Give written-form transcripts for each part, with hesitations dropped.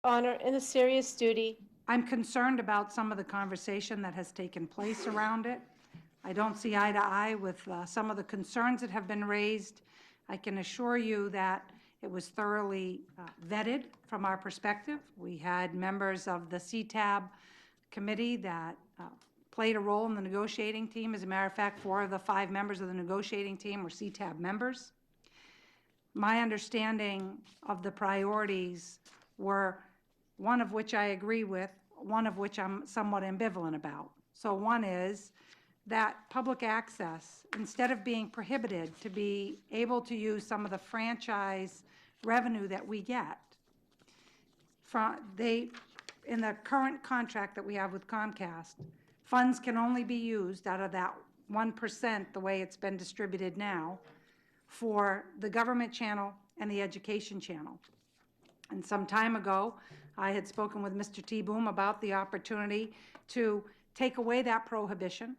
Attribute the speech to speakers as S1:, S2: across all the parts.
S1: honor, and a serious duty.
S2: I'm concerned about some of the conversation that has taken place around it. I don't see eye to eye with some of the concerns that have been raised. I can assure you that it was thoroughly vetted from our perspective. We had members of the CTAB committee that played a role in the negotiating team. As a matter of fact, 4 of the 5 members of the negotiating team were CTAB members. My understanding of the priorities were, one of which I agree with, one of which I'm somewhat ambivalent about. So one is that public access, instead of being prohibited to be able to use some of the franchise revenue that we get, in the current contract that we have with Comcast, funds can only be used out of that 1%, the way it's been distributed now, for the government channel and the education channel. And some time ago, I had spoken with Mr. T. Boom about the opportunity to take away that prohibition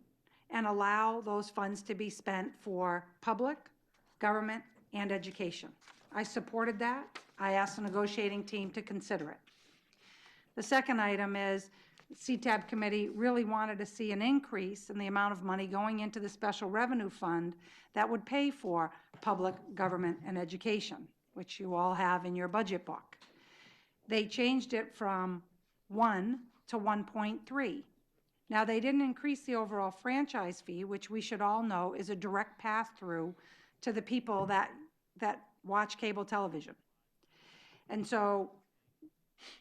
S2: and allow those funds to be spent for public, government, and education. I supported that. I asked the negotiating team to consider it. The second item is the CTAB committee really wanted to see an increase in the amount of money going into the special revenue fund that would pay for public, government, and education, which you all have in your budget book. They changed it from 1 to 1.3. Now, they didn't increase the overall franchise fee, which we should all know is a direct pass-through to the people that watch cable television. And so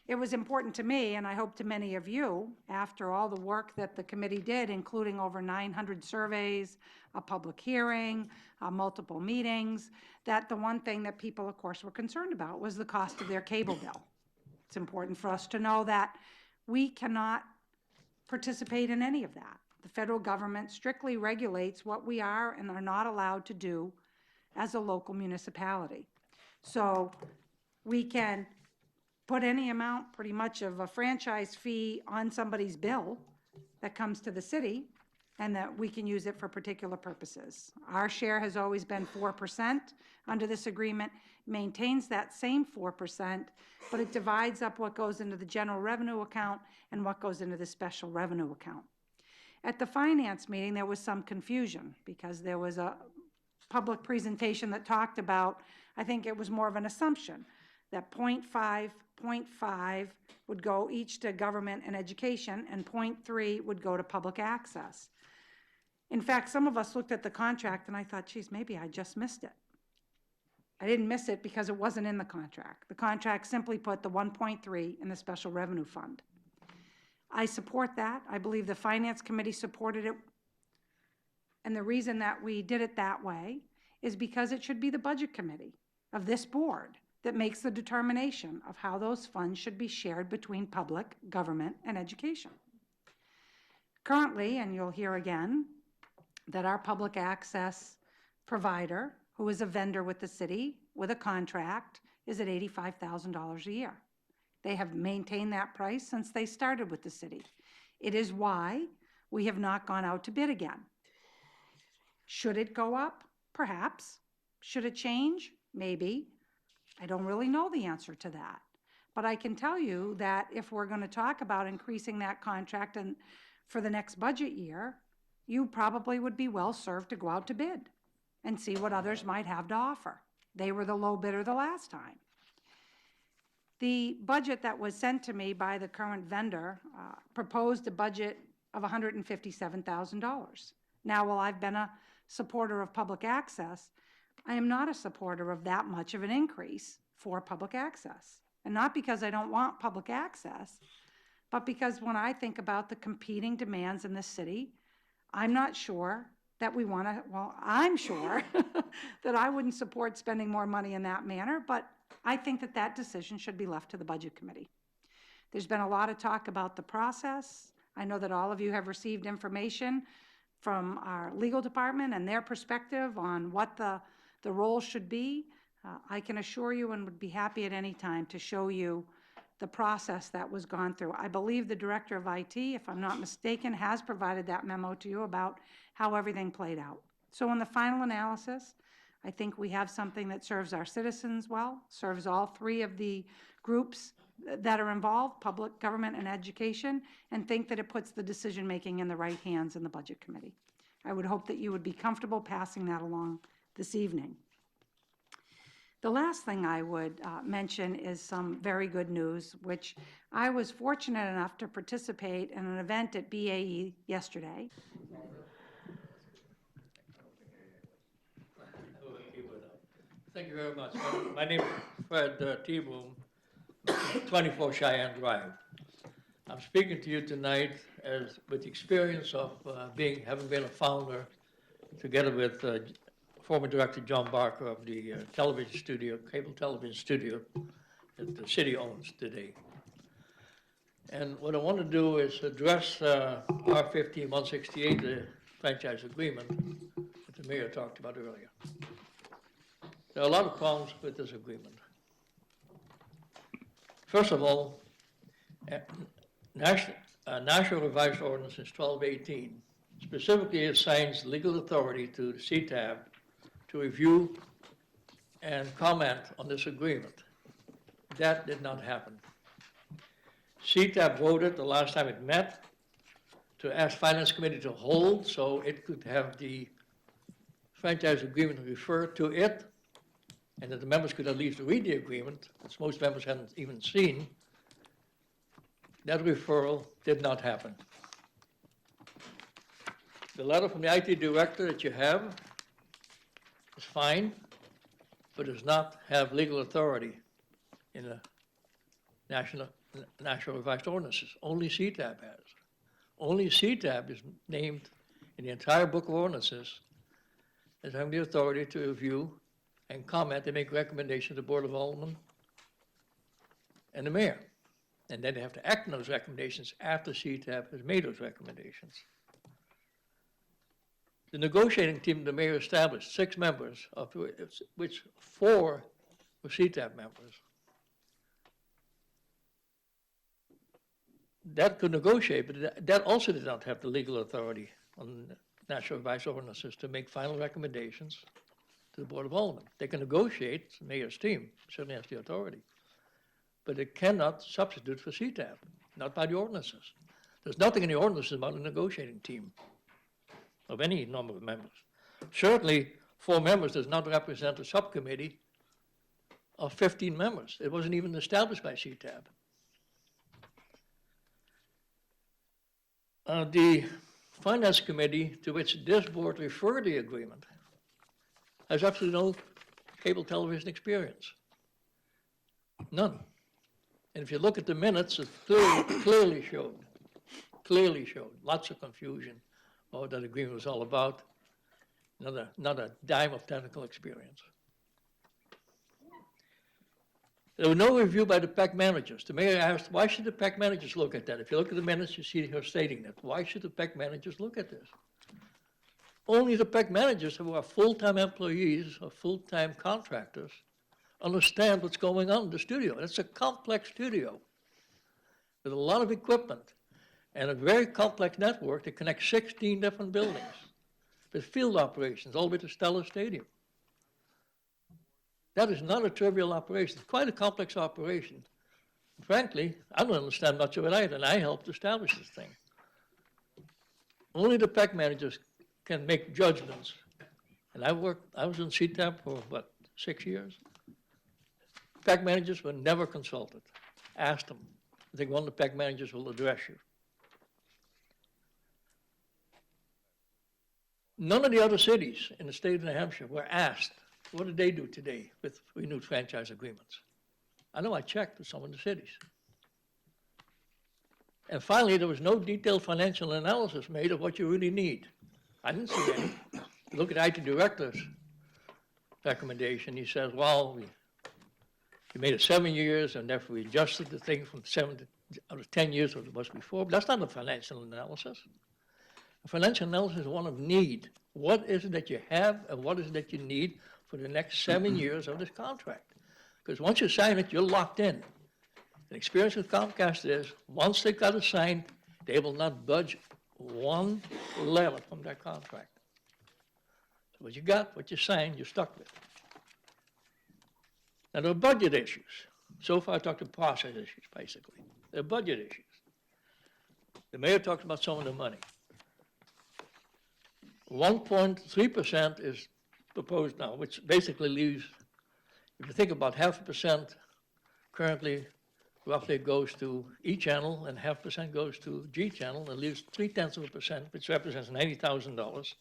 S2: it was important to me, and I hope to many of you, after all the work that the committee did, including over 900 surveys, a public hearing, multiple meetings, that the one thing that people, of course, were concerned about was the cost of their cable bill. It's important for us to know that we cannot participate in any of that. The federal government strictly regulates what we are and are not allowed to do as a local municipality. So we can put any amount, pretty much, of a franchise fee on somebody's bill that comes to the city, and that we can use it for particular purposes. Our share has always been 4% under this agreement, maintains that same 4%, but it divides up what goes into the general revenue account and what goes into the special revenue account. At the finance meeting, there was some confusion because there was a public presentation that talked about, I think it was more of an assumption, that 0.5 would go each to government and education, and 0.3 would go to public access. In fact, some of us looked at the contract and I thought, geez, maybe I just missed it. I didn't miss it because it wasn't in the contract. The contract simply put the 1.3 in the special revenue fund. I support that. I believe the Finance Committee supported it. And the reason that we did it that way is because it should be the Budget Committee of this board that makes the determination of how those funds should be shared between public, government, and education. Currently, and you'll hear again, that our public access provider, who is a vendor with the city with a contract, is at $85,000 a year. They have maintained that price since they started with the city. It is why we have not gone out to bid again. Should it go up? Perhaps. Should it change? Maybe. I don't really know the answer to that. But I can tell you that if we're going to talk about increasing that contract and for the next budget year, you probably would be well served to go out to bid and see what others might have to offer. They were the low bidder the last time. The budget that was sent to me by the current vendor proposed a budget of $157,000. Now, while I've been a supporter of public access, I am not a supporter of that much of an increase for public access. And not because I don't want public access, but because when I think about the competing demands in this city, I'm not sure that we want to, well, I'm sure that I wouldn't support spending more money in that manner, but I think that that decision should be left to the Budget Committee. There's been a lot of talk about the process. I know that all of you have received information from our legal department and their perspective on what the role should be. I can assure you and would be happy at any time to show you the process that was gone through. I believe the Director of IT, if I'm not mistaken, has provided that memo to you about how everything played out. So in the final analysis, I think we have something that serves our citizens well, serves all 3 of the groups that are involved, public, government, and education, and think that it puts the decision-making in the right hands in the Budget Committee. I would hope that you would be comfortable passing that along this evening. The last thing I would mention is some very good news, which I was fortunate enough to participate in an event at BAE yesterday.
S3: Thank you very much. My name is Fred T-Boom, 24 Cheyenne Drive. I'm speaking to you tonight with the experience of having been a founder together with former director John Barker of the television studio, cable television studio that the city owns today. And what I want to do is address R-15-168, the franchise agreement that the mayor talked about earlier. There are a lot of problems with this agreement. First of all, National Revised Ordinance 1218 specifically assigns legal authority to the CTAB to review and comment on this agreement. That did not happen. CTAB voted the last time it met to ask Finance Committee to hold so it could have the franchise agreement referred to it, and that the members could at least read the agreement, which most members hadn't even seen. That referral did not happen. The letter from the IT director that you have is fine, but does not have legal authority in the National Revised Ordinances. Only CTAB has. Only CTAB is named in the entire book of ordinances as having the authority to review and comment and make recommendations to the Board of Alderman and the mayor. And then they have to act on those recommendations after CTAB has made those recommendations. The negotiating team the mayor established, 6 members, of which 4 were CTAB members. That could negotiate, but that also did not have the legal authority on National Revised Ordinances to make final recommendations to the Board of Aldermen. They can negotiate, the mayor's team certainly has the authority, but it cannot substitute for CTAB, not by the ordinances. There's nothing in the ordinances about a negotiating team of any number of members. Certainly, 4 members does not represent a subcommittee of 15 members. It wasn't even established by CTAB. The Finance Committee, to which this board referred the agreement, has absolutely no cable television experience. None. And if you look at the minutes, it clearly showed, lots of confusion about what that agreement was all about. Not a dime of technical experience. There was no review by the PAC managers. The mayor asked, why should the PAC managers look at that? If you look at the minutes, you see her stating that. Why should the PAC managers look at this? Only the PAC managers who are full-time employees or full-time contractors understand what's going on in the studio. It's a complex studio with a lot of equipment and a very complex network that connects 16 different buildings with field operations all the way to Stella Stadium. That is not a trivial operation. It's quite a complex operation. Frankly, I don't understand much of it either, and I helped establish this thing. Only the PAC managers can make judgments. And I was in CTAB for, 6 years? PAC managers were never consulted. Asked them. I think one of the PAC managers will address you. None of the other cities in the state of New Hampshire were asked, what did they do today with renewed franchise agreements? I know I checked with some of the cities. And finally, there was no detailed financial analysis made of what you really need. I didn't see any. Look at IT director's recommendation. He says, well, we made it 7 years, and therefore we adjusted the thing from 10 years what it was before. But that's not a financial analysis. A financial analysis is one of need. What is it that you have, and what is it that you need for the next 7 years of this contract? Because once you sign it, you're locked in. The experience with Comcast is, once they've got it signed, they will not budge one letter from their contract. So what you got, what you signed, you're stuck with. Now, there are budget issues. So far, I talked to process issues, basically. They're budget issues. The mayor talked about some of the money. 1.3% is proposed now, which basically leaves, if you think about 0.5% currently roughly goes to E channel and 0.5% goes to G channel, and leaves 0.3%, which represents $90,000 to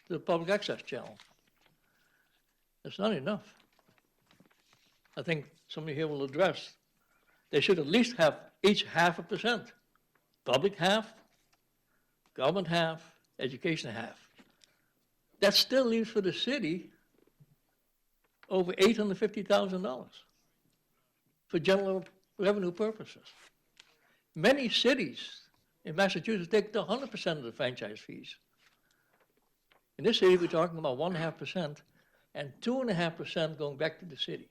S3: the public access channel. That's not enough. I think somebody here will address, they should at least have each 0.5%. Public half, government half, education half. That still leaves for the city over $850,000 for general revenue purposes. Many cities in Massachusetts take 100% of the franchise fees. In this city, we're talking about 1.5% and 2.5% going back to the city.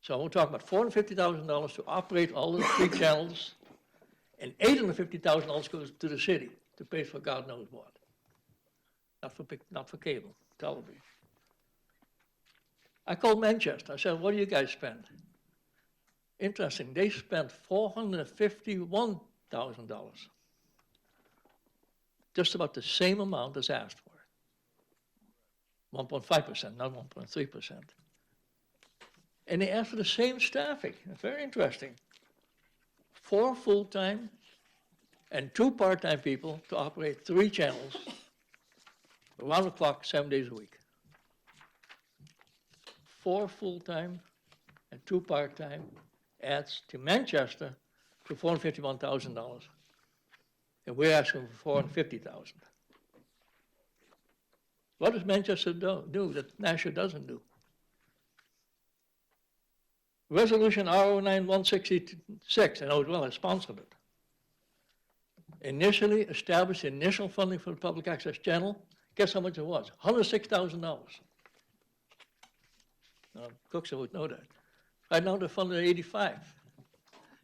S3: So we're talking about $450,000 to operate all the three channels, and $850,000 goes to the city to pay for God knows what. Not for cable, television. I called Manchester. I said, what do you guys spend? Interesting, they spent $451,000. Just about the same amount as asked for. 1.5%, not 1.3%. And they asked for the same staffing. Very interesting. 4 full-time and 2 part-time people to operate 3 channels around the clock, 7 days a week. 4 full-time and 2 part-time adds to Manchester for $451,000. And we're asking for $450,000. What does Manchester do that Nashua doesn't do? Resolution R09-166, I know it well, I sponsored it. Initially established initial funding for the public access channel. Guess how much it was? $106,000. Cookson would know that. Right now they're funded at 85.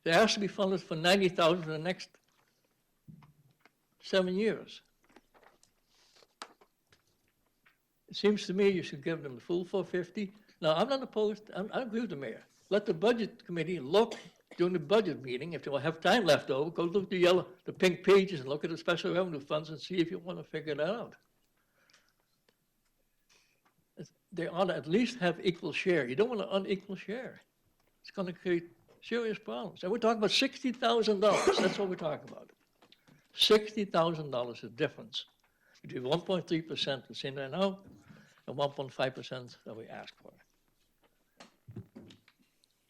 S3: They has to be funded for 90,000 for the next 7 years. It seems to me you should give them the full 450. Now, I'm not opposed, I agree with the mayor. Let the budget committee look during the budget meeting, if they will have time left over, go look at the pink pages and look at the special revenue funds and see if you want to figure that out. They ought to at least have equal share. You don't want an unequal share. It's going to create serious problems. And we're talking about $60,000. That's what we're talking about. $60,000 is the difference between 1.3% that's in there now and 1.5% that we ask for.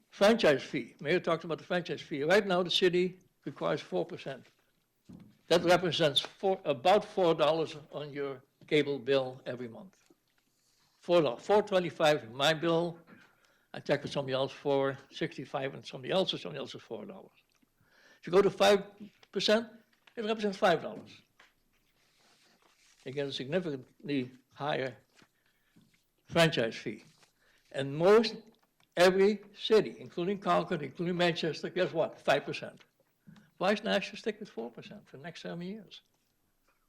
S3: Franchise fee. Mayor talked about the franchise fee. Right now, the city requires 4%. That represents about $4 on your cable bill every month. $4, $4.25 in my bill. I checked with somebody else $4.65, and somebody else is $4. If you go to 5%, it represents $5. You get a significantly higher franchise fee. And every city, including Concord, including Manchester, guess what? 5%. Why is Nashua stick with 4% for the next 7 years?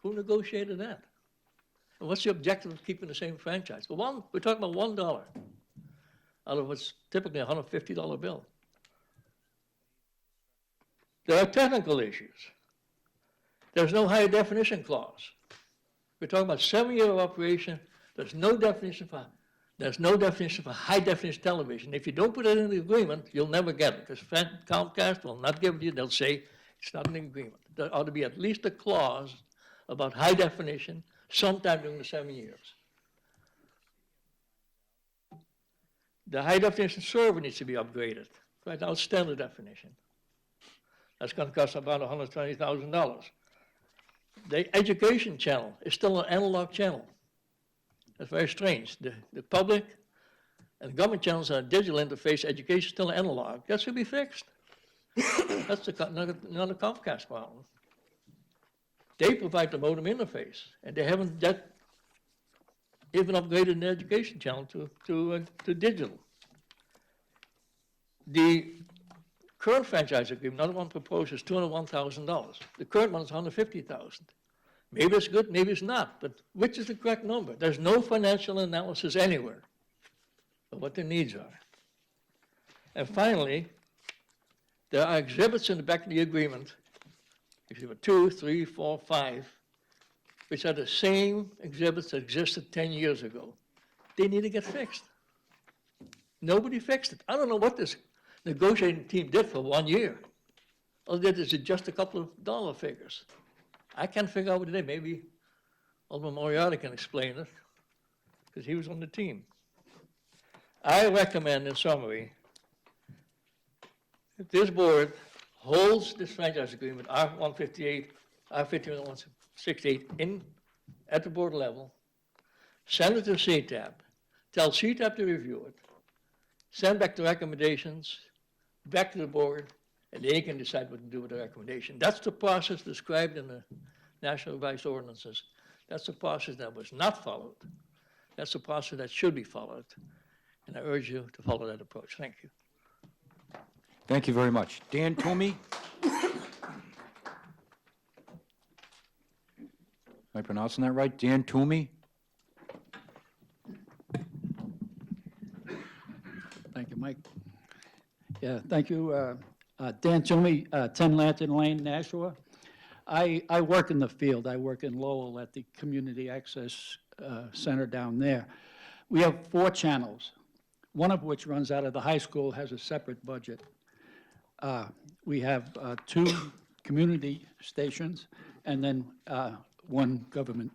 S3: Who negotiated that? And what's the objective of keeping the same franchise? Well, we're talking about $1 out of what's typically a $150 bill. There are technical issues. There's no higher definition clause. We're talking about 7-year operation. There's no definition for high definition television. If you don't put it in the agreement, you'll never get it, because Comcast will not give it to you. They'll say it's not an agreement. There ought to be at least a clause about high definition sometime during the 7 years. The high definition server needs to be upgraded. Right now it's standard definition. That's going to cost about $120,000. The education channel is still an analog channel. That's very strange. The public and the government channels are a digital interface. Education is still analog. That should be fixed. That's not a Comcast problem. They provide the modem interface, and they haven't yet even upgraded the education channel to digital. The current franchise agreement, another one proposed, is $201,000. The current one is $150,000. Maybe it's good, maybe it's not, but which is the correct number? There's no financial analysis anywhere of what the needs are. And finally, there are exhibits in the back of the agreement, Exhibit 2, 3, 4, 5, which are the same exhibits that existed 10 years ago. They need to get fixed. Nobody fixed it. I don't know what this negotiating team did for 1 year. All they did is adjust a couple of dollar figures. I can't figure out what they did. Maybe Alderman Moriarty can explain it, because he was on the team. I recommend, in summary, that this board holds this franchise agreement, R-158, R-5168, at the board level, send it to CTAP, tell CTAP to review it, send back the recommendations, back to the board, and they can decide what to do with the recommendation. That's the process described in the National Revised Ordinances. That's the process that was not followed. That's the process that should be followed. And I urge you to follow that approach. Thank you.
S4: Thank you very much. Dan Toomey? Am I pronouncing that right? Dan Toomey?
S5: Thank you, Mike. Yeah, thank you. Dan Toomey, 10 Lantern Lane, Nashua. I work in the field. I work in Lowell at the Community Access Center down there. We have 4 channels, one of which runs out of the high school, has a separate budget. We have 2 community stations and then 1 government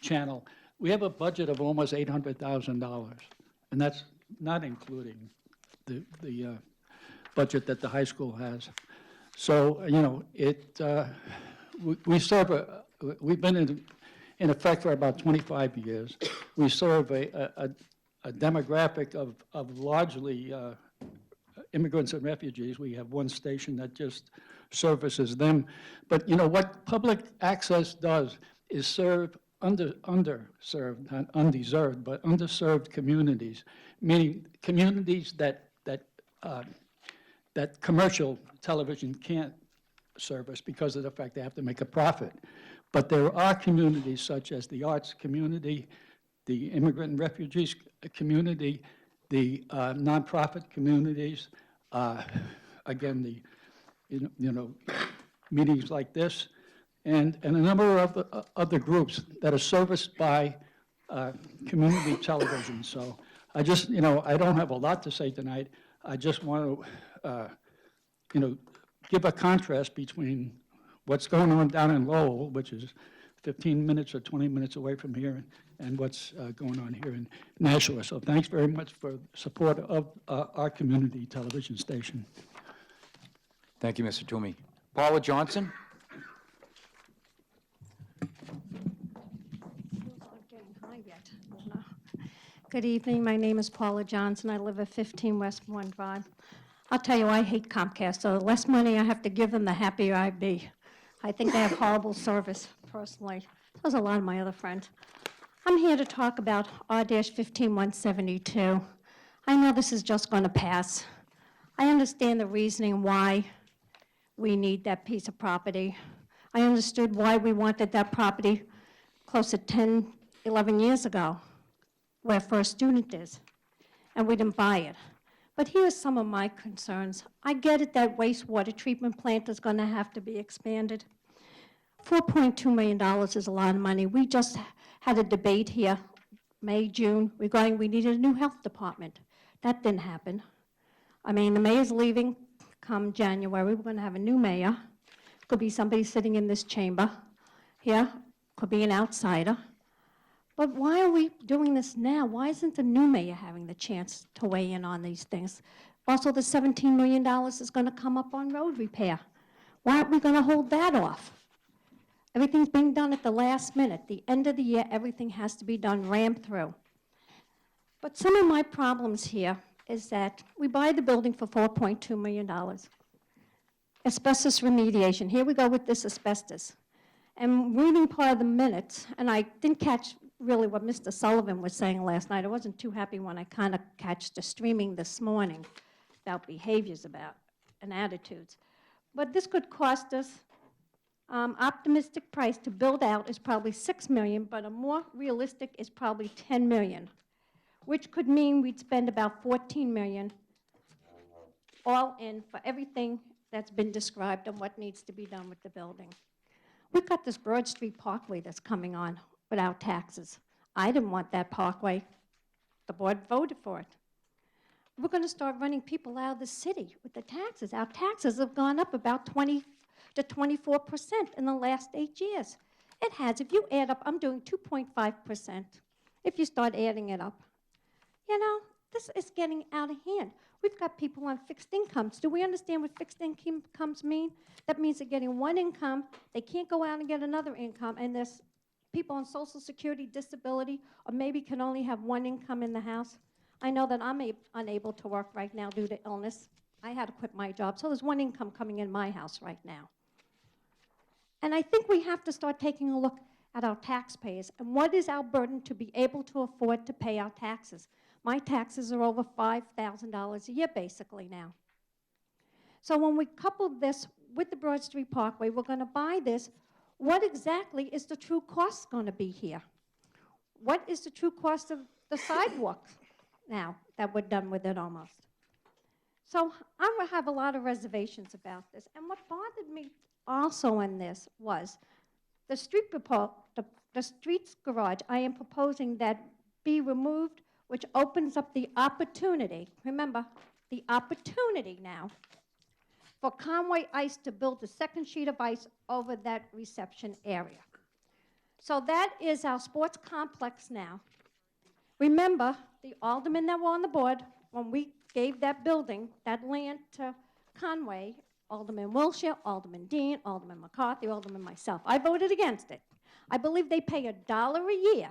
S5: channel. We have a budget of almost $800,000, and that's not including the budget that the high school has. So, you know, we serve we've been in effect for about 25 years. We serve a demographic of largely immigrants and refugees. We have 1 station that just services them. But, you know, what public access does is serve underserved, not undeserved, but underserved communities, meaning communities that commercial television can't service because of the fact they have to make a profit. But there are communities such as the arts community, the immigrant and refugees community, the nonprofit communities, again, the meetings like this, and a number of other groups that are serviced by community television. So I just, I don't have a lot to say tonight. I just want to, give a contrast between what's going on down in Lowell, which is 15 minutes or 20 minutes away from here, and what's going on here in Nashua. So thanks very much for support of our community television station.
S4: Thank you, Mr. Toomey. Paula Johnson?
S6: Good evening. My name is Paula Johnson. I live at 15 Westbourne Drive. I'll tell you, I hate Comcast, so the less money I have to give them, the happier I'd be. I think they have horrible service, personally. There's a lot of my other friends. I'm here to talk about R-15172. I know this is just going to pass. I understand the reasoning why we need that piece of property. I understood why we wanted that property close to 10, 11 years ago, where First Student is, and we didn't buy it. But here's some of my concerns. I get it that wastewater treatment plant is going to have to be expanded. $4.2 million is a lot of money. We just had a debate here, May, June, regarding we needed a new health department. That didn't happen. I mean, the mayor's leaving come January. We're going to have a new mayor. Could be somebody sitting in this chamber here. Could be an outsider. But why are we doing this now? Why isn't the new mayor having the chance to weigh in on these things? Also, the $17 million is going to come up on road repair. Why aren't we going to hold that off? Everything's being done at the last minute. The end of the year, everything has to be done rammed through. But some of my problems here is that we buy the building for $4.2 million. Asbestos remediation. Here we go with this asbestos. And reading part of the minutes, and I didn't catch really what Mr. Sullivan was saying last night. I wasn't too happy when I kind of catch the streaming this morning about behaviors and attitudes. But this could cost us, optimistic price to build out is probably $6 million, but a more realistic is probably $10 million, which could mean we'd spend about $14 million all in for everything that's been described and what needs to be done with the building. We've got this Broad Street Parkway that's coming on without taxes. I didn't want that parkway. The board voted for it. We're going to start running people out of the city with the taxes. Our taxes have gone up about 20 to 24% in the last 8 years. It has. If you add up, I'm doing 2.5%. If you start adding it up, you know, this is getting out of hand. We've got people on fixed incomes. Do we understand what fixed incomes mean? That means they're getting one income, they can't go out and get another income, and there's people on Social Security, disability, or maybe can only have one income in the house. I know that I'm unable to work right now due to illness. I had to quit my job, so there's one income coming in my house right now. And I think we have to start taking a look at our taxpayers and what is our burden to be able to afford to pay our taxes. My taxes are over $5,000 a year basically now. So when we couple this with the Broad Street Parkway, we're going to buy this. What exactly is the true cost going to be here? What is the true cost of the sidewalks now that we're done with it almost? So I have a lot of reservations about this. And what bothered me also in this was the streets garage. I am proposing that be removed, which opens up the opportunity, remember, the opportunity now, for Conway Ice to build a second sheet of ice over that reception area. So that is our sports complex now. Remember, the aldermen that were on the board, when we gave that building, that land to Conway, Alderman Wilshire, Alderman Dean, Alderman McCarthy, Alderman myself, I voted against it. I believe they pay $1 a year.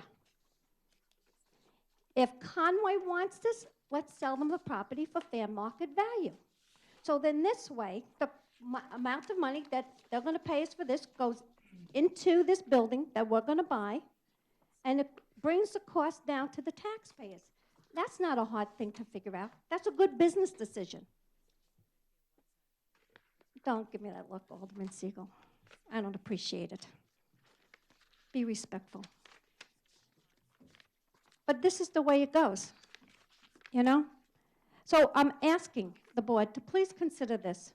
S6: If Conway wants this, let's sell them the property for fair market value. So then this way, the amount of money that they're going to pay us for this goes into this building that we're going to buy, and it brings the cost down to the taxpayers. That's not a hard thing to figure out. That's a good business decision. Don't give me that look, Alderman Siegel. I don't appreciate it. Be respectful. But this is the way it goes, you know? So I'm asking the board to please consider this.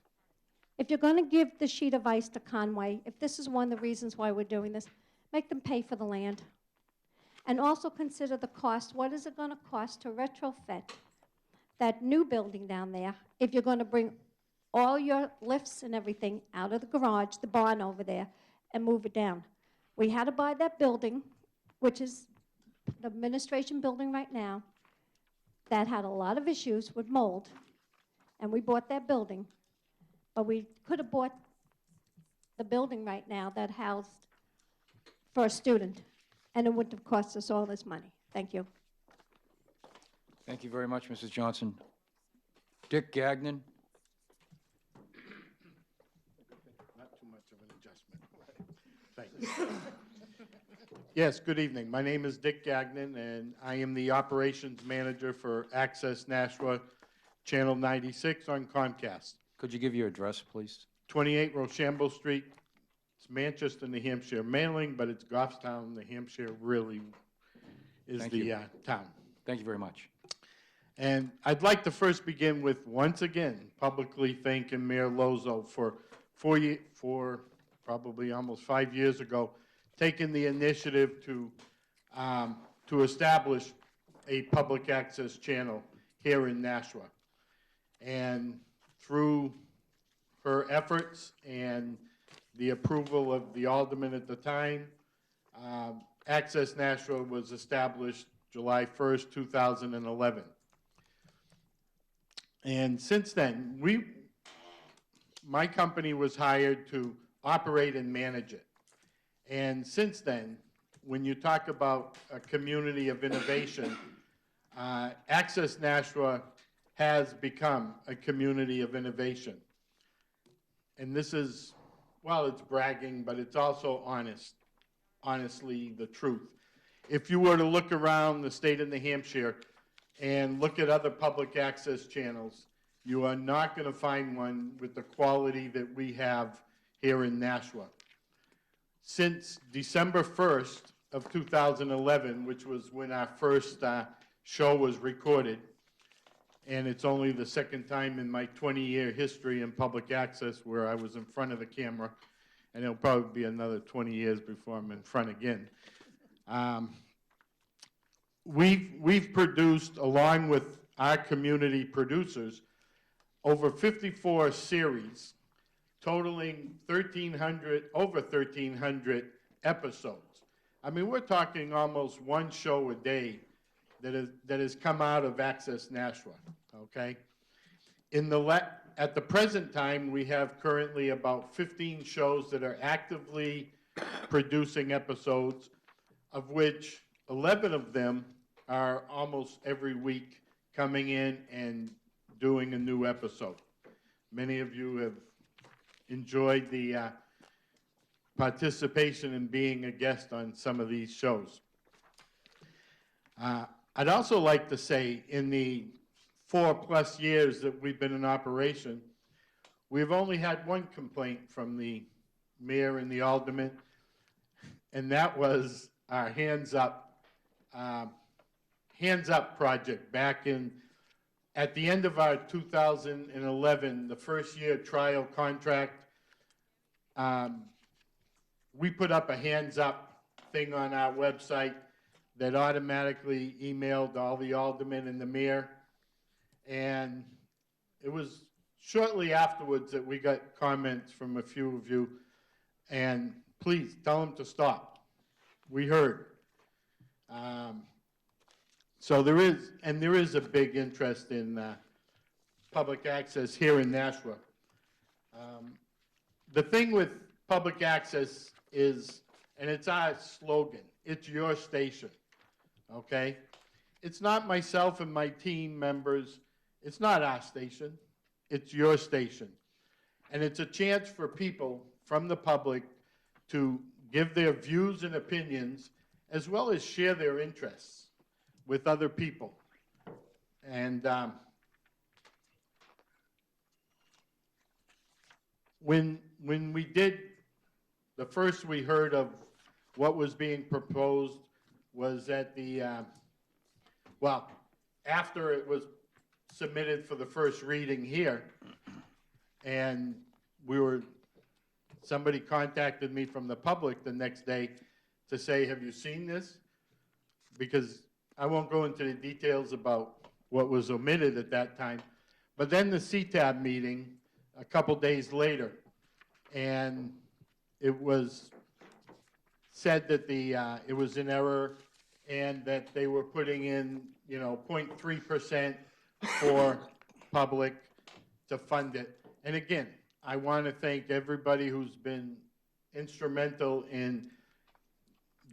S6: If you're going to give the sheet of ice to Conway, if this is one of the reasons why we're doing this, make them pay for the land. And also consider the cost. What is it going to cost to retrofit that new building down there if you're going to bring all your lifts and everything out of the garage, the barn over there, and move it down? We had to buy that building, which is the administration building right now, that had a lot of issues with mold, and we bought that building. But we could have bought the building right now that housed for a student, and it wouldn't have cost us all this money. Thank you.
S4: Thank you very much, Mrs. Johnson. Dick Gagnon.
S7: Not too much of an adjustment. Thank you. Yes, good evening. My name is Dick Gagnon, and I am the operations manager for Access Nashua, Channel 96 on Comcast.
S4: Could you give your address, please?
S7: 28 Rochambeau Street. It's Manchester, New Hampshire mailing, but it's Goffstown, New Hampshire really is
S4: Thank
S7: the
S4: you.
S7: town.
S4: Thank you very much.
S7: And I'd like to first begin with, once again, publicly thanking Mayor Lozo for probably almost 5 years ago, taking the initiative to establish a public access channel here in Nashua. And through her efforts and the approval of the alderman at the time, Access Nashua was established July 1st, 2011. And since then, my company was hired to operate and manage it. And since then, when you talk about a community of innovation, Access Nashua has become a community of innovation. And this is, well, it's bragging, but it's also honestly the truth. If you were to look around the state of New Hampshire and look at other public access channels, you are not going to find one with the quality that we have here in Nashua. Since December 1st of 2011, which was when our first show was recorded, and it's only the second time in my 20-year history in public access where I was in front of the camera, and it'll probably be another 20 years before I'm in front again. We've produced, along with our community producers, over 54 series, totaling over 1,300 episodes. I mean, we're talking almost one show a day that has come out of Access Nashua, okay? At the present time, we have currently about 15 shows that are actively producing episodes, of which 11 of them are almost every week coming in and doing a new episode. Many of you have enjoyed the participation in being a guest on some of these shows. I'd also like to say, in the 4+ years that we've been in operation, we've only had one complaint from the mayor and the alderman, and that was our Hands Up project back at the end of our 2011, the first year trial contract. We put up a Hands Up thing on our website that automatically emailed all the aldermen and the mayor. And it was shortly afterwards that we got comments from a few of you, and please tell them to stop. We heard. So there is a big interest in public access here in Nashua. The thing with public access is, and it's our slogan, it's your station, okay? It's not myself and my team members, it's not our station, it's your station. And it's a chance for people from the public to give their views and opinions, as well as share their interests with other people. And when we did, the first we heard of what was being proposed was at the, well, after it was submitted for the first reading here, and somebody contacted me from the public the next day to say, have you seen this? Because I won't go into the details about what was omitted at that time, but then the CTAB meeting a couple days later, and it was said that it was in error and that they were putting in, 0.3% for public to fund it. And again, I want to thank everybody who's been instrumental in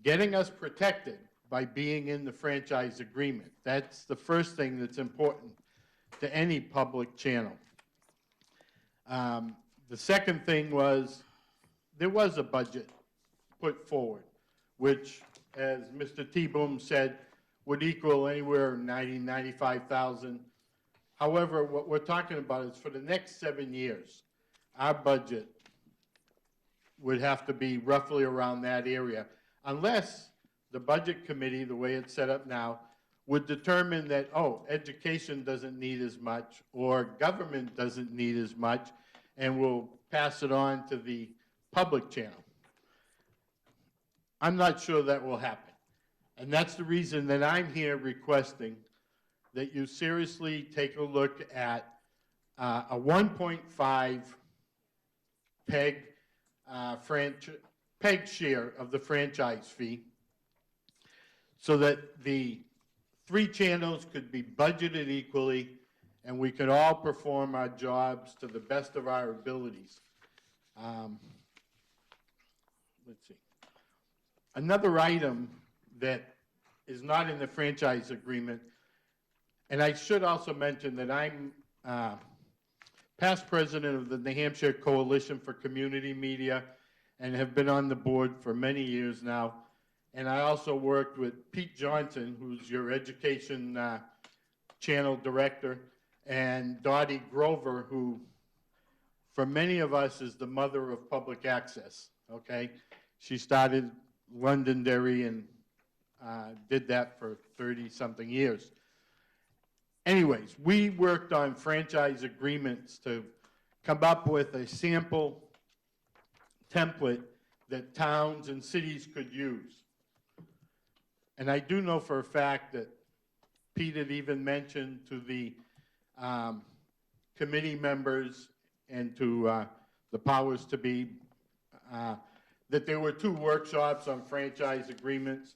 S7: getting us protected by being in the franchise agreement. That's the first thing that's important to any public channel. The second thing was, there was a budget put forward, which, as Mr. T-Boom said, would equal anywhere $90,000-$95,000. However, what we're talking about is for the next 7 years, our budget would have to be roughly around that area, unless the budget committee, the way it's set up now, would determine that, education doesn't need as much, or government doesn't need as much, and will pass it on to the public channel. I'm not sure that will happen. And that's the reason that I'm here requesting that you seriously take a look at a 1.5 peg share of the franchise fee, so that the 3 channels could be budgeted equally and we could all perform our jobs to the best of our abilities. Let's see. Another item that is not in the franchise agreement, and I should also mention that I'm past president of the New Hampshire Coalition for Community Media and have been on the board for many years now. And I also worked with Pete Johnson, who's your education channel director, and Dottie Grover, who for many of us is the mother of public access, okay? She started Londonderry and did that for 30-something years. anyways, we worked on franchise agreements to come up with a sample template that towns and cities could use. And I do know for a fact that Pete had even mentioned to the committee members and to the powers to be that there were 2 workshops on franchise agreements,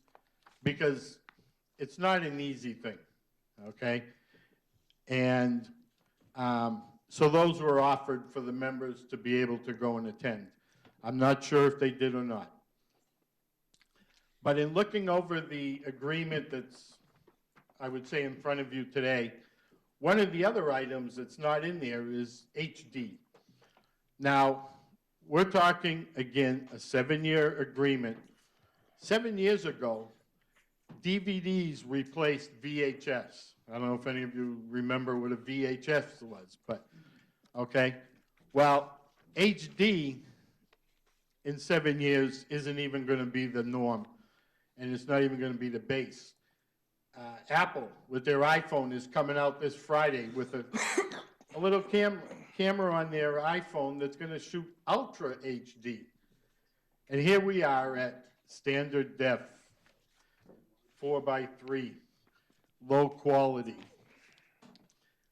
S7: because it's not an easy thing, okay? And so those were offered for the members to be able to go and attend. I'm not sure if they did or not. But in looking over the agreement that's, I would say, in front of you today, one of the other items that's not in there is HD. Now, we're talking, again, a 7-year agreement. 7 years ago, DVDs replaced VHS. I don't know if any of you remember what a VHS was, but, okay. Well, HD in 7 years isn't even going to be the norm, and it's not even going to be the base. Apple, with their iPhone, is coming out this Friday with a little camera on their iPhone that's going to shoot Ultra HD. And here we are at standard def, 4:3, low quality.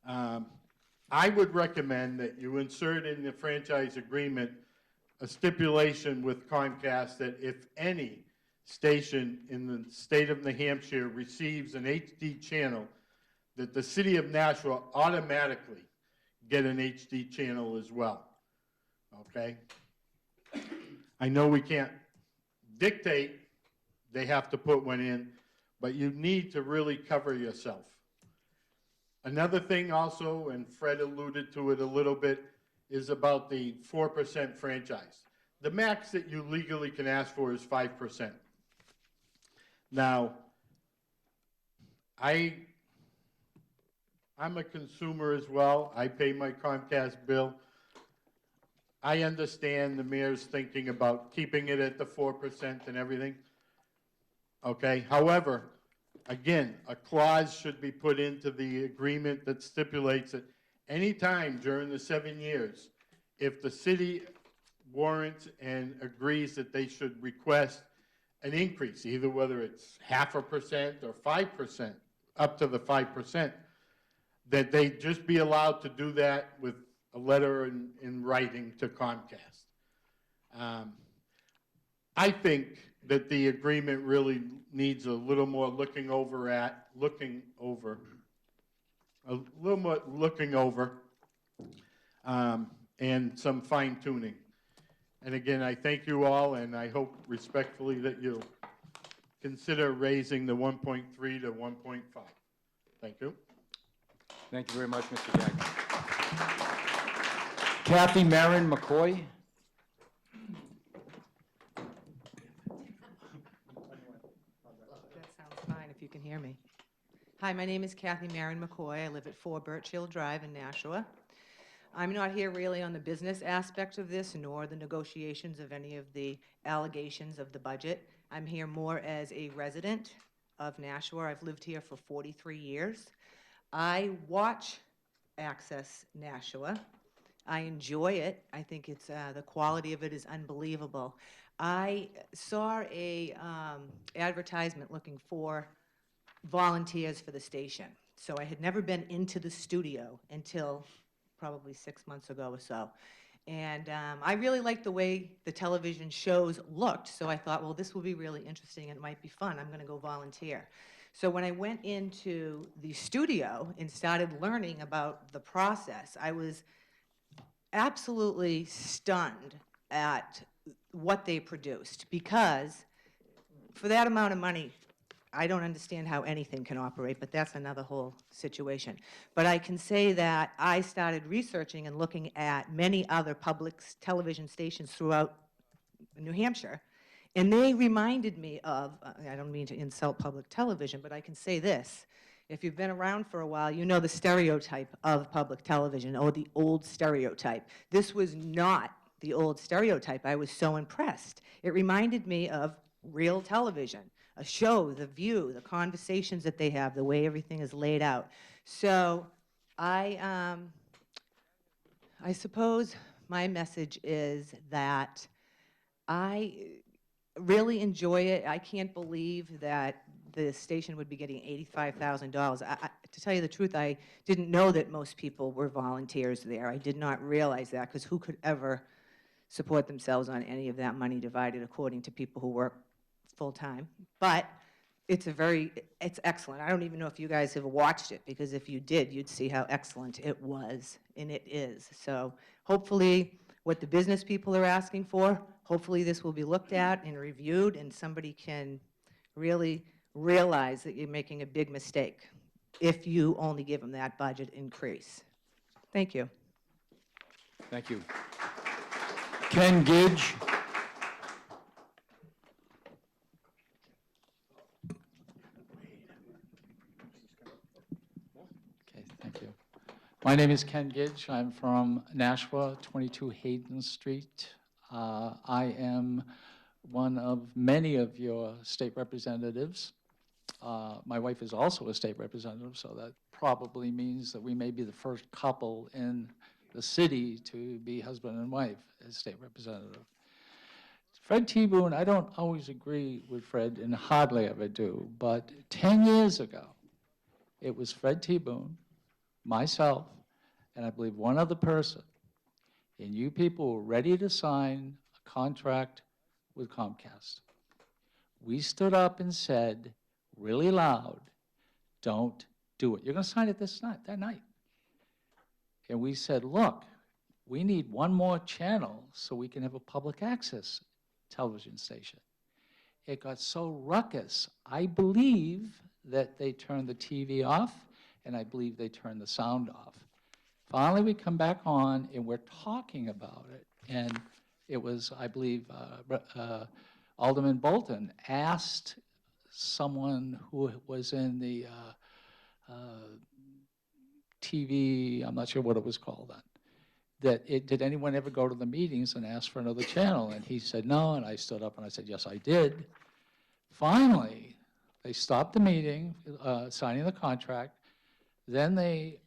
S7: I would recommend that you insert in the franchise agreement a stipulation with Comcast that if any station in the state of New Hampshire receives an HD channel, that the city of Nashua automatically get an HD channel as well, okay? I know we can't dictate they have to put one in, but you need to really cover yourself. Another thing also, and Fred alluded to it a little bit, is about the 4% franchise. The max that you legally can ask for is 5%. Now, I'm a consumer as well. I pay my Comcast bill. I understand the mayor's thinking about keeping it at the 4% and everything. Okay, however, again, a clause should be put into the agreement that stipulates that any time during the 7 years, if the city warrants and agrees that they should request an increase, either whether it's 0.5% or 5%, up to the 5%, that they just be allowed to do that with a letter in writing to Comcast. I think that the agreement really needs a little more looking over, and some fine tuning. And again, I thank you all, and I hope respectfully that you'll consider raising the 1.3 to 1.5. Thank you.
S4: Thank you very much, Mr. Jackson. Kathy Marin McCoy.
S8: That sounds fine if you can hear me. Hi, my name is Kathy Marin McCoy. I live at 4 Birchill Drive in Nashua. I'm not here really on the business aspect of this, nor the negotiations of any of the allegations of the budget. I'm here more as a resident of Nashua. I've lived here for 43 years. I watch Access Nashua. I enjoy it. I think it's the quality of it is unbelievable. I saw a advertisement looking for volunteers for the station. So I had never been into the studio until probably 6 months ago or so. And I really liked the way the television shows looked, so I thought, well, this will be really interesting and it might be fun. I'm going to go volunteer. So when I went into the studio and started learning about the process, I was absolutely stunned at what they produced, because for that amount of money, I don't understand how anything can operate, but that's another whole situation. But I can say that I started researching and looking at many other public television stations throughout New Hampshire, and they reminded me of, I don't mean to insult public television, but I can say this. If you've been around for a while, you know the stereotype of public television, or the old stereotype. This was not the old stereotype. I was so impressed. It reminded me of real television. show, the view, the conversations that they have, the way everything is laid out. So I suppose my message is that I really enjoy it. I can't believe that the station would be getting $85,000. To tell you the truth, I didn't know that most people were volunteers there. I did not realize that, because who could ever support themselves on any of that money divided according to people who work full-time? But it's excellent. I don't even know if you guys have watched it, because if you did, you'd see how excellent it was, and it is. So hopefully what the business people are asking for, hopefully this will be looked at and reviewed, and somebody can really realize that you're making a big mistake if you only give them that budget increase. Thank you.
S4: Thank you. Ken Gidge. Okay, thank you. My name is Ken Gidge. I'm from Nashua, 22 Hayden Street. I am one of many of your state representatives. My wife is also a state representative, so that probably means that we may be the first couple in the city to be husband and wife as state representative. Fred T. Boone, I don't always agree with Fred, and hardly ever do, but 10 years ago, it was Fred T. Boone, myself, and I believe one other person, and you people were ready to sign a contract with Comcast. We stood up and said, really loud, don't do it. You're going to sign it that night. And we said, look, we need one more channel so we can have a public access television station. It got so ruckus, I believe that they turned the TV off, and I believe they turned the sound off. Finally, we come back on, and we're talking about it, and it was, I believe, Alderman Bolton asked someone who was in the TV, I'm not sure what it was called then, did anyone ever go to the meetings and ask for another channel? And he said no, and I stood up and I said, yes, I did. Finally, they stopped the meeting, signing the contract. Then they,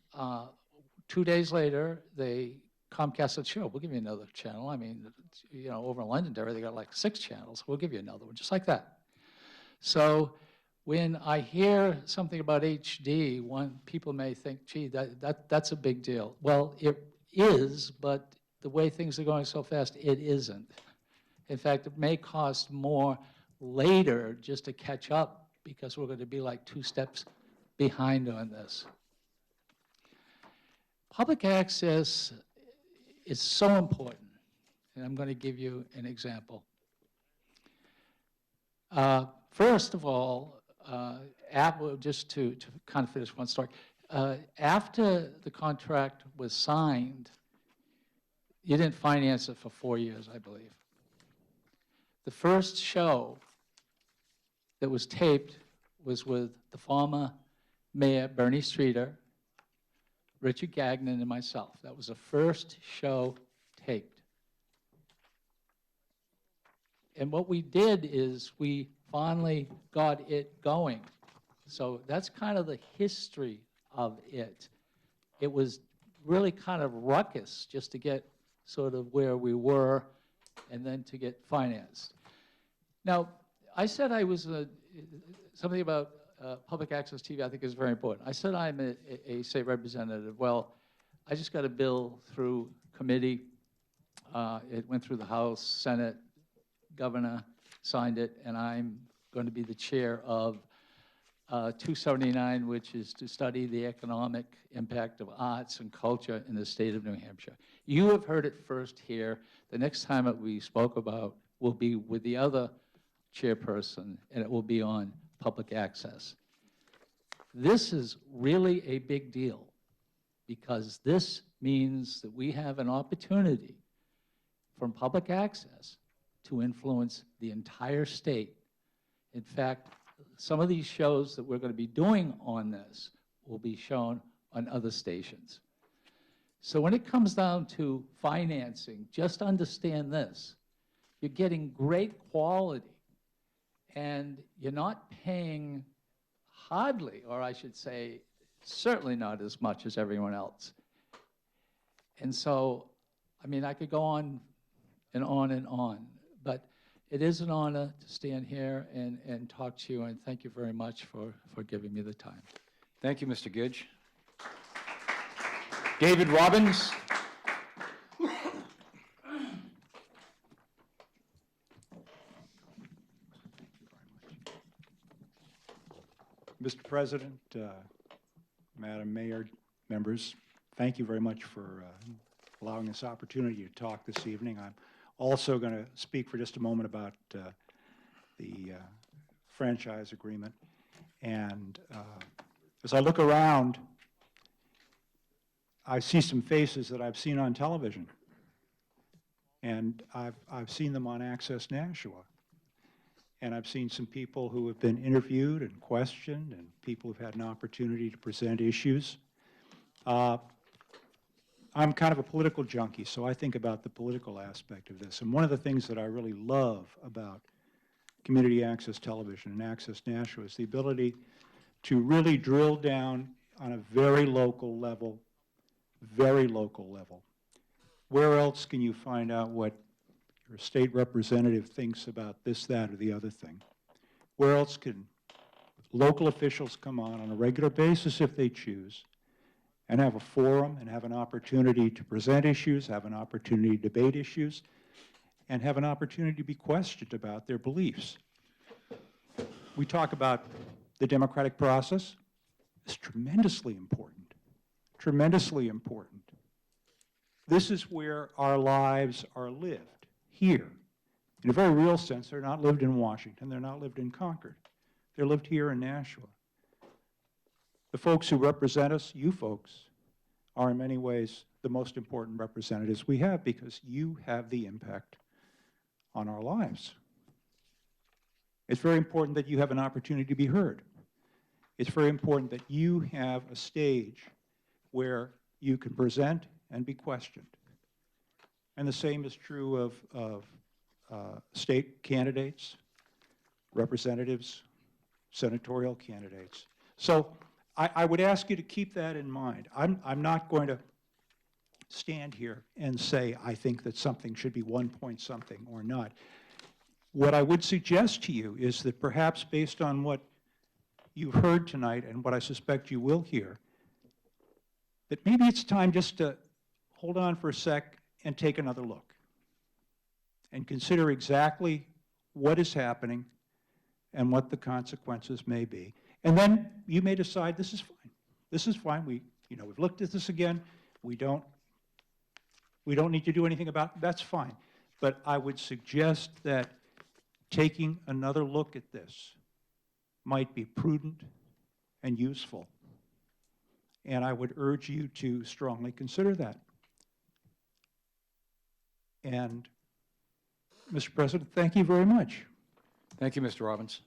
S4: 2 days later, Comcast said, sure, we'll give you another channel. I mean, you know, over in Londonderry, they got like 6 channels. We'll give you another one, just like that. So when I hear something about HD, people may think, gee, that's a big deal. Well, it is, but the way things are going so fast, it isn't. In fact, it may cost more later just to catch up, because we're going to be like 2 steps behind on this. Public access is so important, and I'm going to give you an example. First of all, just to kind of finish one story, after the contract was signed, you didn't finance it for 4 years, I believe. The first show that was taped was with the former mayor, Bernie Streeter, Richard Gagnon, and myself. That was the first show taped. And what we did is we finally got it going. So that's kind of the history of it. It was really kind of ruckus just to get sort of where we were and then to get financed. Now, I said I was something about public access TV I think is very important. I said I'm a state representative. Well, I just got a bill through committee. It went through the House, Senate, Governor signed it, and I'm going to be the chair of 279, which is to study the economic impact of arts and culture in the state of New Hampshire. You have heard it first here. The next time that we spoke about will be with the other chairperson, and it will be on public access. This is really a big deal, because this means that we have an opportunity from public access to influence the entire state. In fact, some of these shows that we're going to be doing on this will be shown on other stations. So when it comes down to financing, just understand this. You're getting great quality and you're not paying hardly, or I should say, certainly not as much as everyone else. And so, I mean, I could go on and on and on, but it is an honor to stand here and talk to you, and thank you very much for giving me the time.
S9: Thank you, Mr. Gidge. David Robbins.
S10: Mr. President, Madam Mayor, members, thank you very much for allowing this opportunity to talk this evening. I'm also going to speak for just a moment about the franchise agreement. And as I look around, I see some faces that I've seen on television. And I've seen them on Access Nashua. And I've seen some people who have been interviewed and questioned, and people who've had an opportunity to present issues. I'm kind of a political junkie, so I think about the political aspect of this. And one of the things that I really love about community access television and Access Nashua is the ability to really drill down on a very local level. Where else can you find out what your state representative thinks about this, that, or the other thing? Where else can local officials come on a regular basis if they choose and have a forum and have an opportunity to present issues, have an opportunity to debate issues, and have an opportunity to be questioned about their beliefs? We talk about the democratic process. It's tremendously important, tremendously important. This is where our lives are lived, here. In a very real sense, they're not lived in Washington, they're not lived in Concord. They're lived here in Nashua. The folks who represent us, you folks, are in many ways the most important representatives we have because you have the impact on our lives. It's very important that you have an opportunity to be heard. It's very important that you have a stage where you can present and be questioned. And the same is true of state candidates, representatives, senatorial candidates. So I would ask you to keep that in mind. I'm not going to stand here and say I think that something should be 1 point something or not. What I would suggest to you is that perhaps based on what you've heard tonight and what I suspect you will hear, that maybe it's time just to hold on for a sec and take another look and consider exactly what is happening and what the consequences may be. And then you may decide this is fine. This is fine. We've looked at this again. We don't need to do anything about it. That's fine. But I would suggest that taking another look at this might be prudent and useful. And I would urge you to strongly consider that. And, Mr. President, thank you very much.
S9: Thank you, Mr. Robbins.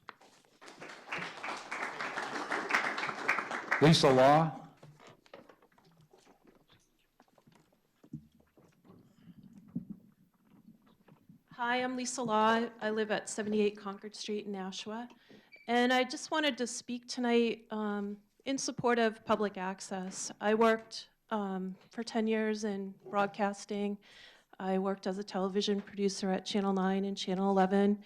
S9: Lisa Law.
S1: Hi, I'm Lisa Law. I live at 78 Concord Street in Nashua. And I just wanted to speak tonight in support of public access. I worked for 10 years in broadcasting. I worked as a television producer at Channel 9 and Channel 11.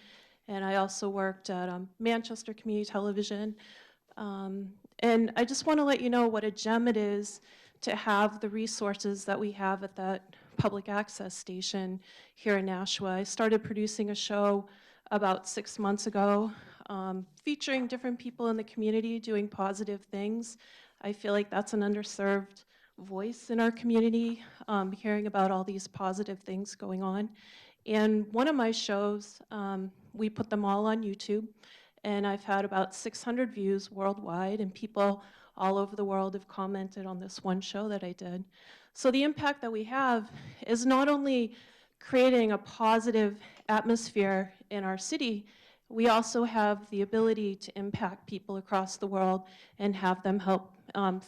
S1: And I also worked at Manchester Community Television. And I just want to let you know what a gem it is to have the resources that we have at that public access station here in Nashua. I started producing a show about 6 months ago, featuring different people in the community doing positive things. I feel like that's an underserved voice in our community, hearing about all these positive things going on. And one of my shows, we put them all on YouTube, and I've had about 600 views worldwide, and people all over the world have commented on this one show that I did. So the impact that we have is not only creating a positive atmosphere in our city, we also have the ability to impact people across the world and have them help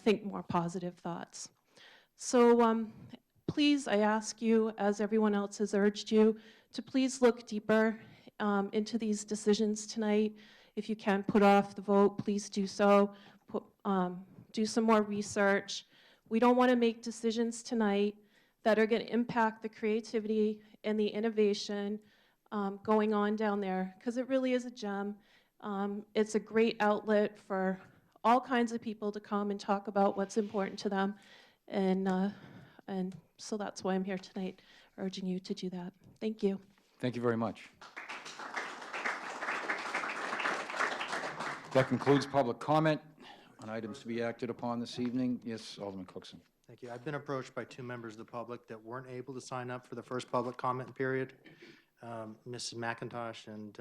S1: think more positive thoughts. So please, I ask you, as everyone else has urged you, to please look deeper into these decisions tonight. If you can put off the vote, please do so. Do some more research. We don't want to make decisions tonight that are going to impact the creativity and the innovation going on down there, because it really is a gem. It's a great outlet for all kinds of people to come and talk about what's important to them, and so that's why I'm here tonight, urging you to do that. Thank you.
S9: Thank you very much. That concludes public comment on items to be acted upon this evening. Yes, Alderman Cookson.
S11: Thank you. I've been approached by 2 members of the public that weren't able to sign up for the first public comment period, Mrs. McIntosh and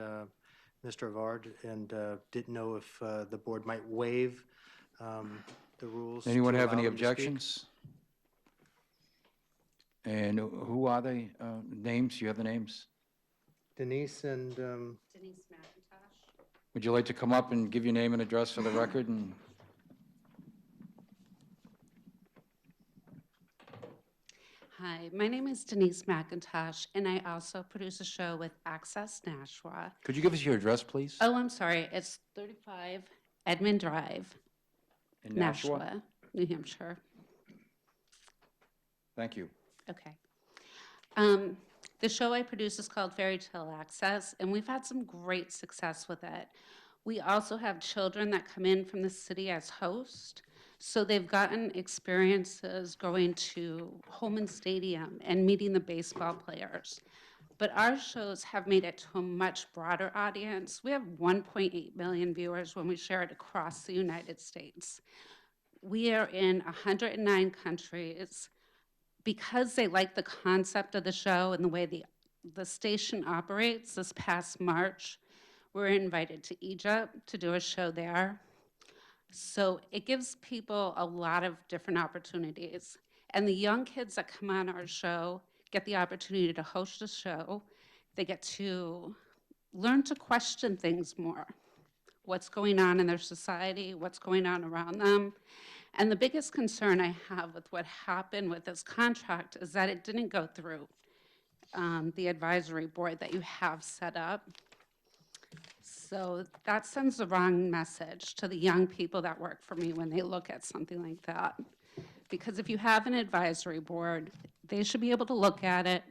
S11: Mr. Avard, and didn't know if the board might waive the rules.
S9: Anyone
S11: to
S9: have
S11: allow
S9: any
S11: them to speak.
S9: objections? And who are they? Names? You have the names?
S11: Denise and
S12: Denise McIntosh.
S9: Would you like to come up and give your name and address for the record? And
S12: Hi, my name is Denise McIntosh, and I also produce a show with Access Nashua.
S9: could you give us your address, please?
S12: Oh, I'm sorry, it's 35 Edmund Drive,
S9: In Nashua?
S12: Nashua, New Hampshire.
S9: Thank you.
S12: Okay. The show I produce is called Fairy Tale Access, and we've had some great success with it. We also have children that come in from the city as hosts, so they've gotten experiences going to Holman Stadium and meeting the baseball players. But our shows have made it to a much broader audience. We have 1.8 million viewers when we share it across the United States. We are in 109 countries. Because they like the concept of the show and the way the station operates, this past March, we were invited to Egypt to do a show there. So it gives people a lot of different opportunities. And the young kids that come on our show get the opportunity to host a show. They get to learn to question things more. What's going on in their society, what's going on around them. And the biggest concern I have with what happened with this contract is that it didn't go through the advisory board that you have set up. So that sends the wrong message to the young people that work for me when they look at something like that. Because if you have an advisory board, they should be able to look at it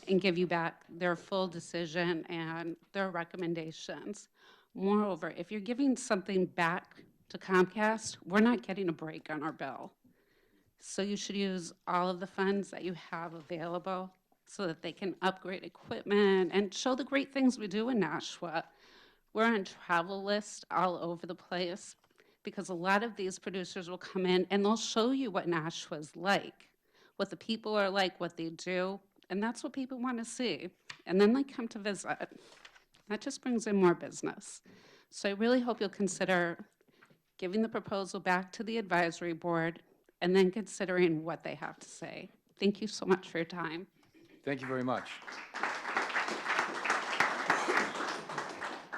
S12: and give you back their full decision and their recommendations. Moreover, if you're giving something back to Comcast, we're not getting a break on our bill. So you should use all of the funds that you have available so that they can upgrade equipment and show the great things we do in Nashua. We're on travel lists all over the place because a lot of these producers will come in and they'll show you what Nashua's like, what the people are like, what they do, and that's what people want to see. And then they come to visit. That just brings in more business. So I really hope you'll consider giving the proposal back to the advisory board and then considering what they have to say. Thank you so much for your time.
S9: Thank you very much.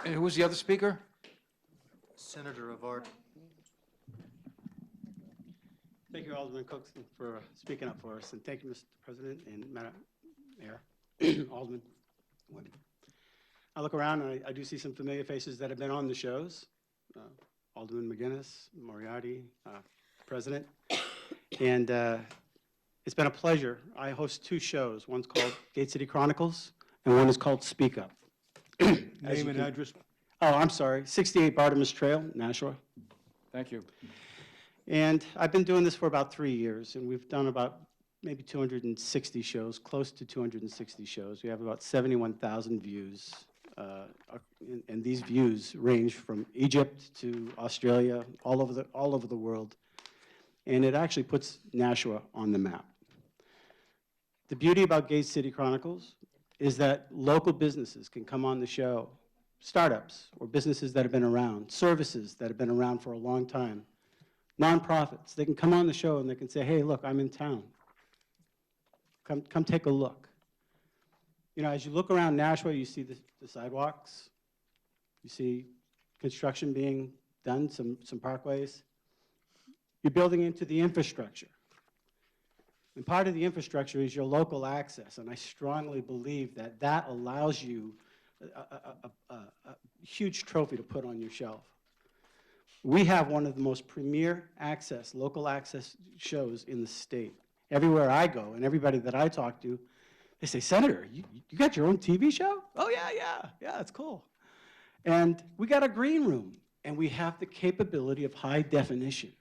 S9: And who was the other speaker?
S11: Senator Avard.
S13: Thank you, Alderman Cookson, for speaking up for us, and thank you, Mr. President and Madam Mayor, Alderman Wood. I look around and I do see some familiar faces that have been on the shows. Alderman McGinnis, Moriarty, President, and it's been a pleasure. I host 2 shows. One's called Gate City Chronicles, and one is called Speak Up.
S10: Name and address.
S13: Oh, I'm sorry, 68 Bartimus Trail, Nashua.
S9: Thank you.
S13: And I've been doing this for about 3 years, and we've done about maybe 260 shows, close to 260 shows. We have about 71,000 views, and these views range from Egypt to Australia, all over the world. And it actually puts Nashua on the map. The beauty about Gate City Chronicles is that local businesses can come on the show, startups or businesses that have been around, services that have been around for a long time, nonprofits. They can come on the show and they can say, hey, look, I'm in town. Come take a look. You know, as you look around Nashua, you see the sidewalks, you see construction being done, some parkways. You're building into the infrastructure. And part of the infrastructure is your local access, and I strongly believe that that allows you a huge trophy to put on your shelf. We have one of the most premier access, local access shows in the state. Everywhere I go and everybody that I talk to, they say, Senator, you got your own TV show? Oh, yeah, it's cool. And we got a green room, and we have the capability of high definition.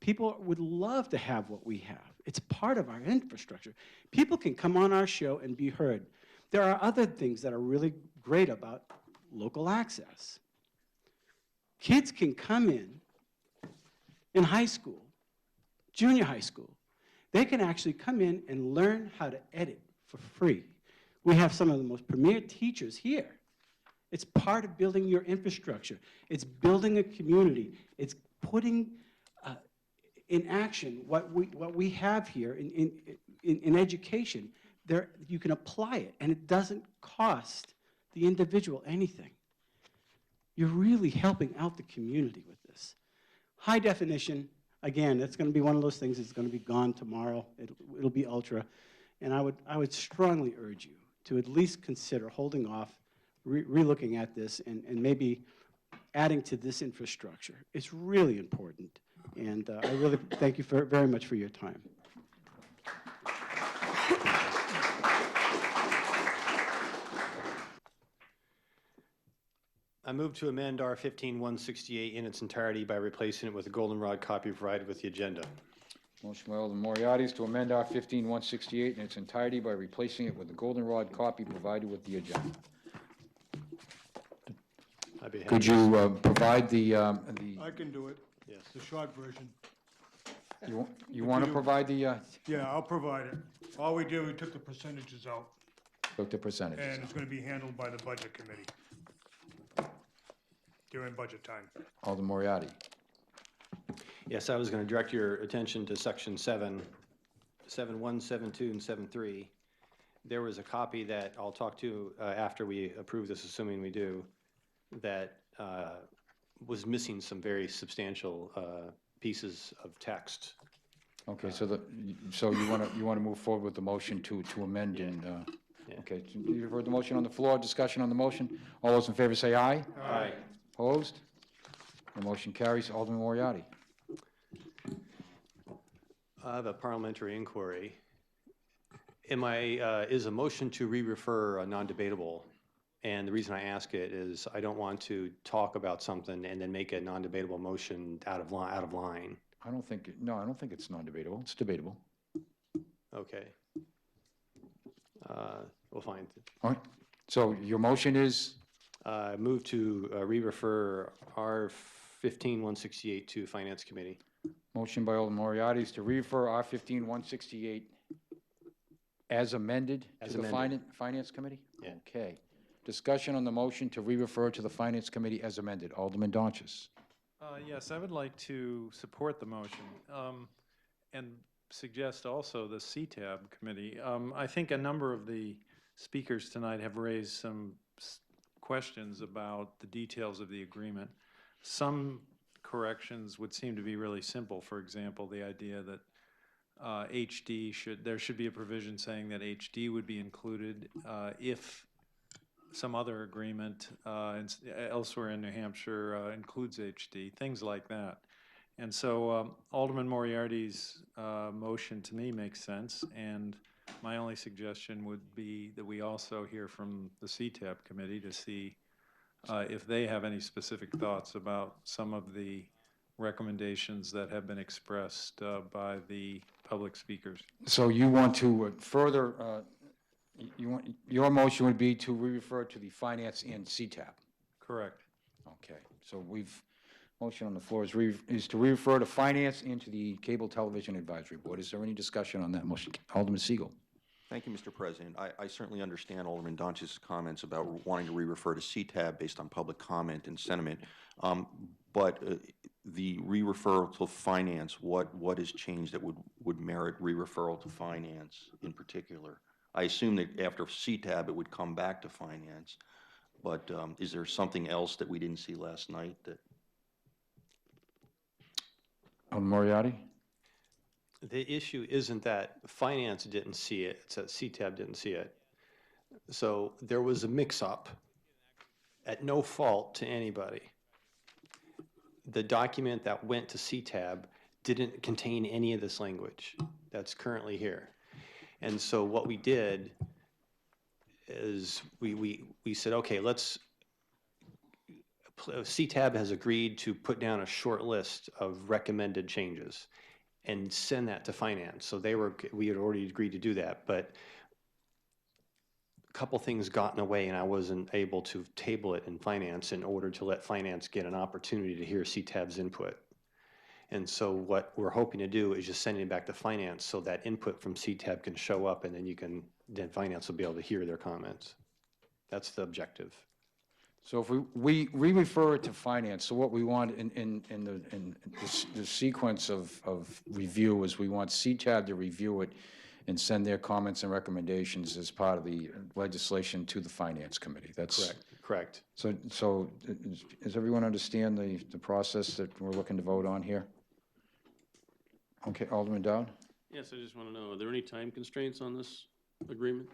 S13: People would love to have what we have. It's part of our infrastructure. People can come on our show and be heard. There are other things that are really great about local access. Kids can come in high school, junior high school. They can actually come in and learn how to edit for free. We have some of the most premier teachers here. It's part of building your infrastructure. It's building a community. It's putting in action what we have here in education. There, you can apply it, and it doesn't cost the individual anything. You're really helping out the community with this. High definition, again, it's going to be one of those things that's going to be gone tomorrow. It'll be ultra. And I would strongly urge you to at least consider holding off, re-looking at this, and maybe adding to this infrastructure. It's really important. And I really thank you very much for your time.
S14: I move to amend R 15-168 in its entirety by replacing it with a goldenrod copy provided with the agenda.
S9: Motion by Alderman Moriarty is to amend R 15-168 in its entirety by replacing it with the goldenrod copy provided with the agenda.
S14: I'd be happy.
S9: Could you provide the?
S15: I can do it.
S14: Yes.
S15: The short version.
S9: You want to provide the?
S15: Yeah, I'll provide it. All we did, we took the percentages out,
S9: Took the percentages.
S15: and it's going to be handled by the Budget Committee during budget time.
S9: Alderman Moriarty.
S14: Yes, I was going to direct your attention to section 7, 7.1, 7.2, and 7.3. There was a copy that I'll talk to after we approve this, assuming we do, that was missing some very substantial pieces of text.
S9: Okay, so you want to move forward with the motion to amend and. Okay, you've heard the motion on the floor. Discussion on the motion. All those in favor say aye.
S14: Aye.
S9: Opposed? The motion carries. Alderman Moriarty.
S14: I have a parliamentary inquiry. Is a motion to re-refer non-debatable? And the reason I ask it is I don't want to talk about something and then make a non-debatable motion out of line.
S9: I don't think it's non-debatable. It's debatable.
S14: Okay. We'll find.
S9: All right. So your motion is?
S14: Move to re-refer R 15-168 to Finance Committee.
S9: Motion by Alderman Moriarty is to refer R 15-168 as amended to the Finance Committee?
S14: Yeah.
S9: Okay. Discussion on the motion to re-refer to the Finance Committee as amended. Alderman Donches.
S16: Yes, I would like to support the motion and suggest also the CTAB committee. I think a number of the speakers tonight have raised some questions about the details of the agreement. Some corrections would seem to be really simple. For example, the idea that there should be a provision saying that HD would be included if some other agreement elsewhere in New Hampshire includes HD, things like that. And so Alderman Moriarty's motion to me makes sense, and my only suggestion would be that we also hear from the CTAB committee to see if they have any specific thoughts about some of the recommendations that have been expressed by the public speakers.
S9: So you want to further, your motion would be to re-refer to the Finance and CTAB?
S16: Correct.
S9: Okay. So motion on the floor is to re-refer to Finance and to the Cable Television Advisory Board. Is there any discussion on that motion? Alderman Siegel.
S17: Thank you, Mr. President. I certainly understand Alderman Donch's comments about wanting to re-refer to CTAB based on public comment and sentiment. But the re-referral to Finance, what has changed that would merit re-referral to Finance in particular? I assume that after CTAB it would come back to Finance, but is there something else that we didn't see last night that?
S9: Moriarty?
S14: The issue isn't that finance didn't see it, it's that CTAB didn't see it. So there was a mix-up at no fault to anybody. The document that went to CTAB didn't contain any of this language that's currently here. And so what we did is we said, okay, CTAB has agreed to put down a short list of recommended changes and send that to finance. So we had already agreed to do that, but a couple things got in the way and I wasn't able to table it in finance in order to let finance get an opportunity to hear CTAB's input. And so what we're hoping to do is just send it back to finance so that input from CTAB can show up and then finance will be able to hear their comments. That's the objective.
S9: So if we refer it to finance, so what we want in the sequence of review is we want CTAB to review it and send their comments and recommendations as part of the legislation to the Finance Committee. That's
S14: correct.
S9: So does everyone understand the process that we're looking to vote on here? Okay, Alderman Dowd?
S18: Yes, I just want to know, are there any time constraints on this agreement?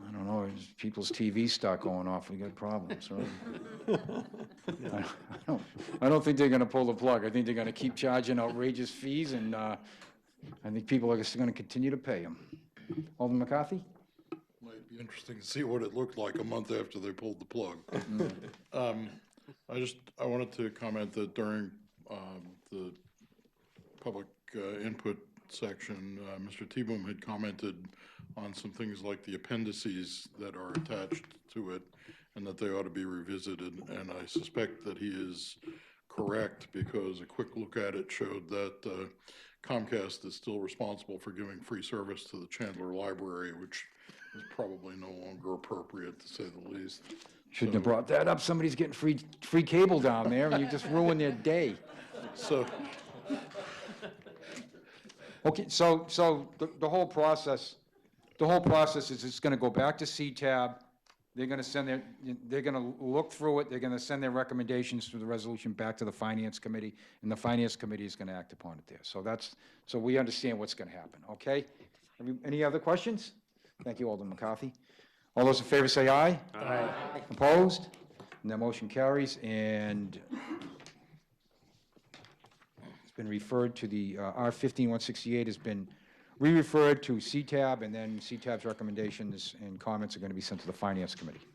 S9: I don't know, as people's TVs start going off, we got problems, right? I don't think they're gonna pull the plug. I think they're gonna keep charging outrageous fees, and I think people are just gonna continue to pay them. Alderman McCarthy?
S19: Might be interesting to see what it looked like a month after they pulled the plug. I wanted to comment that during the public input section, Mr. Teboom had commented on some things like the appendices that are attached to it and that they ought to be revisited. And I suspect that he is correct because a quick look at it showed that Comcast is still responsible for giving free service to the Chandler Library, which is probably no longer appropriate, to say the least.
S9: Shouldn't have brought that up. Somebody's getting free cable down there, and you just ruined their day.
S19: So,
S9: okay, so the whole process is it's going to go back to CTAB. They're going to look through it. They're going to send their recommendations to the resolution back to the Finance Committee, and the Finance Committee is going to act upon it there. So we understand what's going to happen. Okay. Any other questions? Thank you, Alderman McCarthy. All those in favor say aye. Aye. Opposed? And that motion carries, and it's been referred to the R-15-168 has been re-referred to CTAB, and then CTAB's recommendations and comments are going to be sent to the Finance Committee.